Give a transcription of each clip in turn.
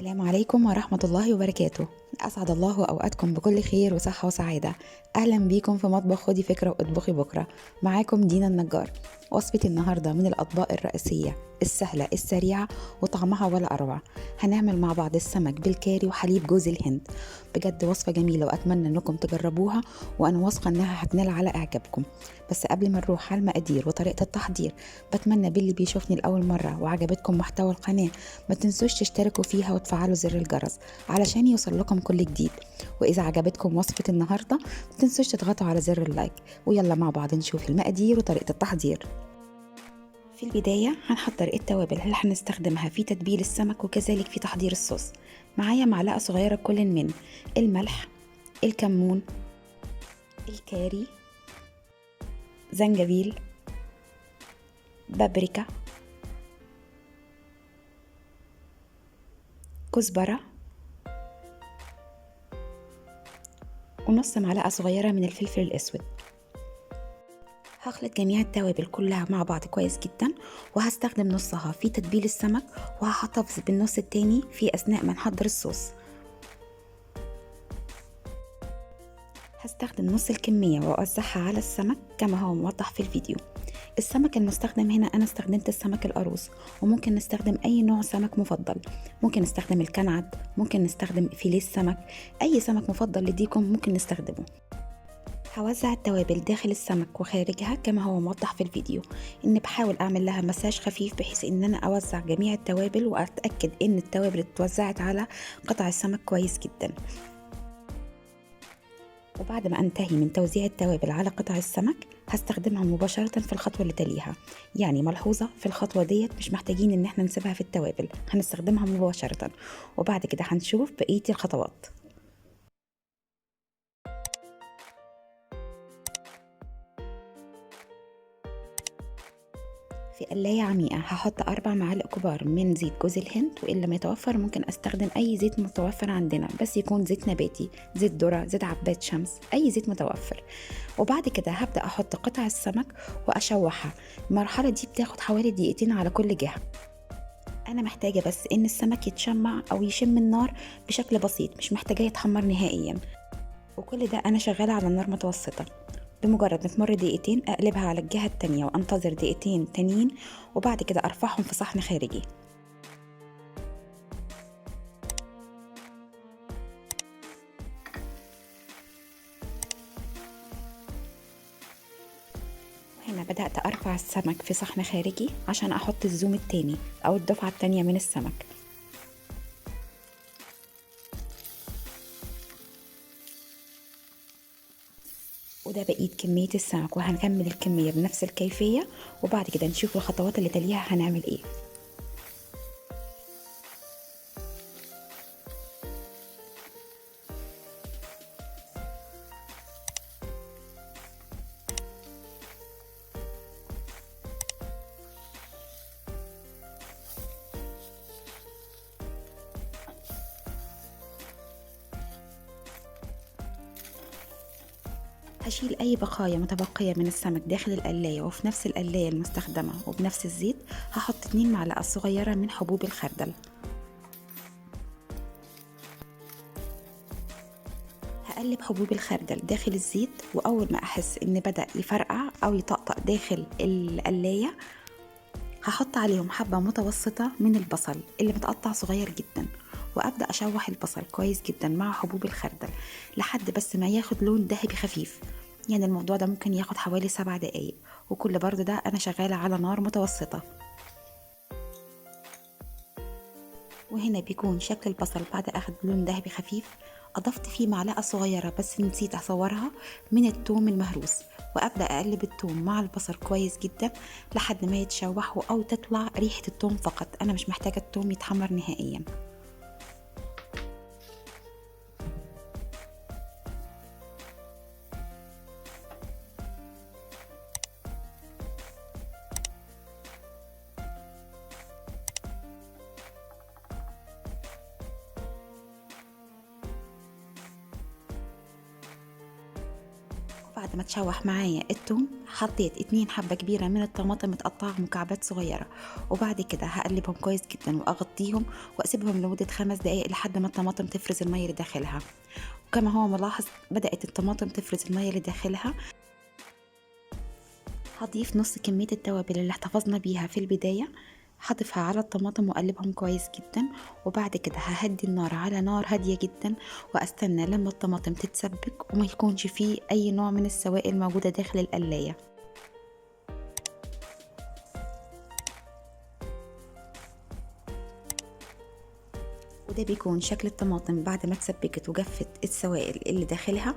السلام عليكم ورحمة الله وبركاته. أسعد الله أوقاتكم بكل خير وصحة وسعادة. أهلا بيكم في مطبخ خدي فكرة واطبخي بكرة. معاكم دينا النجار. وصفة النهاردة من الأطباق الرئيسية السهلة السريعة وطعمها ولا أروع. هنعمل مع بعض السمك بالكاري وحليب جوز الهند. بجد وصفة جميلة وأتمنى أنكم تجربوها، وأنا واثقة أنها هتنال على إعجابكم. بس قبل ما نروح على المقادير وطريقة التحضير، بتمنى باللي بيشوفني لأول مرة وعجبتكم محتوى القناة ما تنسوش تشتركوا فيها وتفعلوا زر الجرس علشان يوصل لكم كل جديد. وإذا عجبتكم وصفة النهاردة ما تنسوش تضغطوا على زر اللايك. ويلا مع بعض نشوف المقادير وطريقة التحضير. في البداية هنحضر التوابل اللي هنستخدمها في تتبيل السمك وكذلك في تحضير الصوص. معايا معلقة صغيرة كل من الملح، الكمون، الكاري، زنجبيل، بابريكا، كزبرة، ونص معلقة صغيرة من الفلفل الأسود. هخلط جميع التوابل كلها مع بعض كويس جدا، وهستخدم نصها في تتبيل السمك، وهحتفظ بالنص التاني في أثناء ما نحضر الصوص. هستخدم نص الكمية وأوزعها على السمك كما هو موضح في الفيديو. السمك المستخدم هنا أنا استخدمت السمك القاروص، وممكن نستخدم أي نوع سمك مفضل. ممكن نستخدم الكنعد، ممكن نستخدم فيليه السمك، أي سمك مفضل لديكم ممكن نستخدمه. هوزع التوابل داخل السمك وخارجها كما هو موضح في الفيديو. ان بحاول اعمل لها مساج خفيف بحيث ان انا اوزع جميع التوابل واتاكد ان التوابل اتوزعت على قطع السمك كويس جدا. وبعد ما انتهي من توزيع التوابل على قطع السمك هستخدمها مباشرة في الخطوة اللي تليها. يعني ملحوظة في الخطوة ديت مش محتاجين ان احنا نسيبها في التوابل، هنستخدمها مباشرة. وبعد كده هنشوف بقية الخطوات. في قلاية عميقة هحط 4 معالق كبار من زيت جوز الهند، وإن لم يتوفر ممكن أستخدم أي زيت متوفر عندنا، بس يكون زيت نباتي، زيت ذرة، زيت عباد شمس، أي زيت متوفر. وبعد كده هبدأ أحط قطع السمك وأشوحها. المرحلة دي بتاخد حوالي دقيقتين على كل جهة. أنا محتاجة بس إن السمك يتشمع أو يشم النار بشكل بسيط، مش محتاجة يتحمر نهائيا. وكل ده أنا شغالة على نار متوسطة. بمجرد ما تمر دقيقتين اقلبها على الجهة التانية وانتظر دقيقتين تانيين، وبعد كده ارفعهم في صحن خارجي. وهنا بدأت ارفع السمك في صحن خارجي عشان احط الزوم التاني او الدفعة التانية من السمك. وده بقية كمية السمك، وهنكمل الكمية بنفس الكيفية. وبعد كده نشوف الخطوات اللي تليها هنعمل ايه. هشيل أي بقايا متبقية من السمك داخل القلاية، وفي نفس القلاية المستخدمة وبنفس الزيت هحط 2 معلقة صغيرة من حبوب الخردل. هقلب حبوب الخردل داخل الزيت، وأول ما أحس إن بدأ يفرقع أو يطقطق داخل القلاية هحط عليهم حبة متوسطة من البصل اللي متقطع صغير جدا، وأبدأ أشوح البصل كويس جدا مع حبوب الخردل لحد بس ما ياخد لون ذهبي خفيف. يعني الموضوع ده ممكن ياخد حوالي 7 دقايق، وكل برضه ده أنا شغالة على نار متوسطة. وهنا بيكون شكل البصل بعد أخذ لون ذهبي خفيف. أضفت فيه معلقة صغيرة بس نسيت أصورها من الثوم المهروس، وأبدأ أقلب الثوم مع البصل كويس جدا لحد ما يتشوح أو تطلع ريحة الثوم فقط. أنا مش محتاجة الثوم يتحمر نهائيا. بعد ما تشوح معايا التوم حطيت 2 حبة كبيرة من الطماطم متقطعة مكعبات صغيرة، وبعد كده هقلبهم كويس جدا واغطيهم واسيبهم لمدة 5 دقايق لحد ما الطماطم تفرز المية اللي داخلها. وكما هو ملاحظ بدأت الطماطم تفرز المية اللي داخلها. هضيف نص كمية التوابل اللي احتفظنا بيها في البداية، هضيفها على الطماطم واقلبهم كويس جدا، وبعد كده ههدي النار على نار هادية جدا واستنى لما الطماطم تتسبك وما يكونش فيه اي نوع من السوائل موجودة داخل القلاية. وده بيكون شكل الطماطم بعد ما اتسبكت وجفت السوائل اللي داخلها.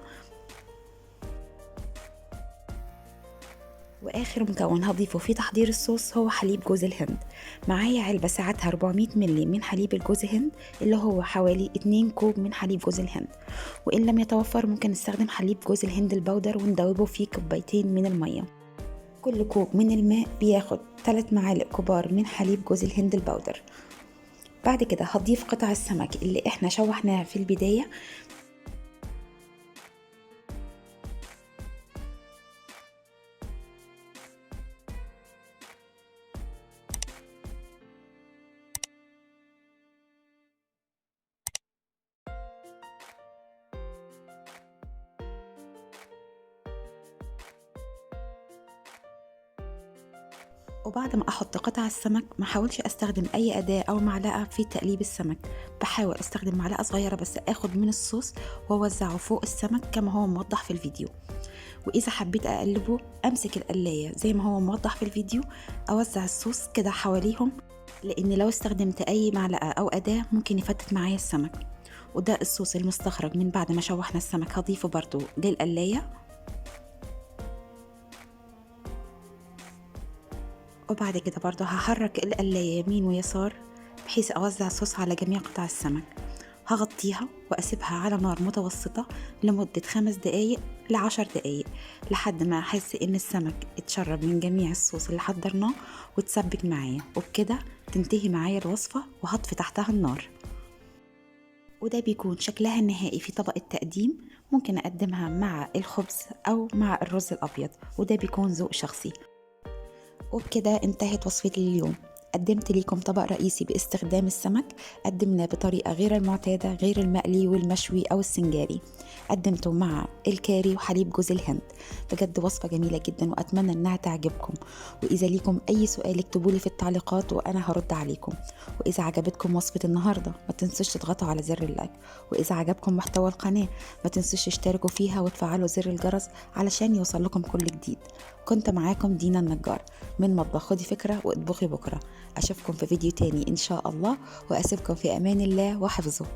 واخر مكون هضيفه في تحضير الصوص هو حليب جوز الهند. معايا علبة سعتها 400 مللي من حليب الجوز الهند اللي هو حوالي 2 كوب من حليب جوز الهند، وان لم يتوفر ممكن نستخدم حليب جوز الهند البودر وندوبه فيه كوبايتين من المية. كل كوب من الماء بياخد 3 معالق كبار من حليب جوز الهند البودر. بعد كده هضيف قطع السمك اللي احنا شوحناها في البداية، وبعد ما احط قطع السمك ما حاولش استخدم اي اداة او معلقة في تقليب السمك، بحاول استخدم معلقة صغيرة بس اخد من الصوص واوزعه فوق السمك كما هو موضح في الفيديو. واذا حبيت اقلبه امسك القلاية زي ما هو موضح في الفيديو، اوزع الصوص كده حواليهم، لان لو استخدمت اي معلقة او اداة ممكن يفتت معايا السمك. وده الصوص المستخرج من بعد ما شوحنا السمك هضيفه برضو للقلاية. وبعد كده برضو هحرك القلاية يمين ويسار بحيث اوزع الصوص على جميع قطع السمك. هغطيها واسيبها على نار متوسطة لمدة 5 دقايق ل10 دقايق لحد ما احس ان السمك اتشرب من جميع الصوص اللي حضرناه وتسبك معايا، وبكده تنتهي معايا الوصفة وهطفي تحتها النار. وده بيكون شكلها النهائي في طبق التقديم. ممكن اقدمها مع الخبز او مع الرز الابيض، وده بيكون ذوق شخصي. وبكده انتهت وصفتي اليوم. قدمت لكم طبق رئيسي باستخدام السمك، قدمناه بطريقة غير المعتادة، غير المقلي والمشوي أو السنجاري. قدمته مع الكاري وحليب جوز الهند. بجد وصفة جميلة جدا وأتمنى أنها تعجبكم. وإذا ليكم أي سؤال اكتبولي في التعليقات وأنا هرد عليكم. وإذا عجبتكم وصفة النهاردة ما تنسوش تضغطوا على زر اللايك، وإذا عجبكم محتوى القناة ما تنسوش تشتركوا فيها وتفعلوا زر الجرس علشان يوصل لكم كل جديد. كنت معاكم دينا النجار من مطبخ خدي فكرة واطبخي بكرة. أشوفكم في فيديو تاني إن شاء الله، وأسيبكم في أمان الله وحفظه.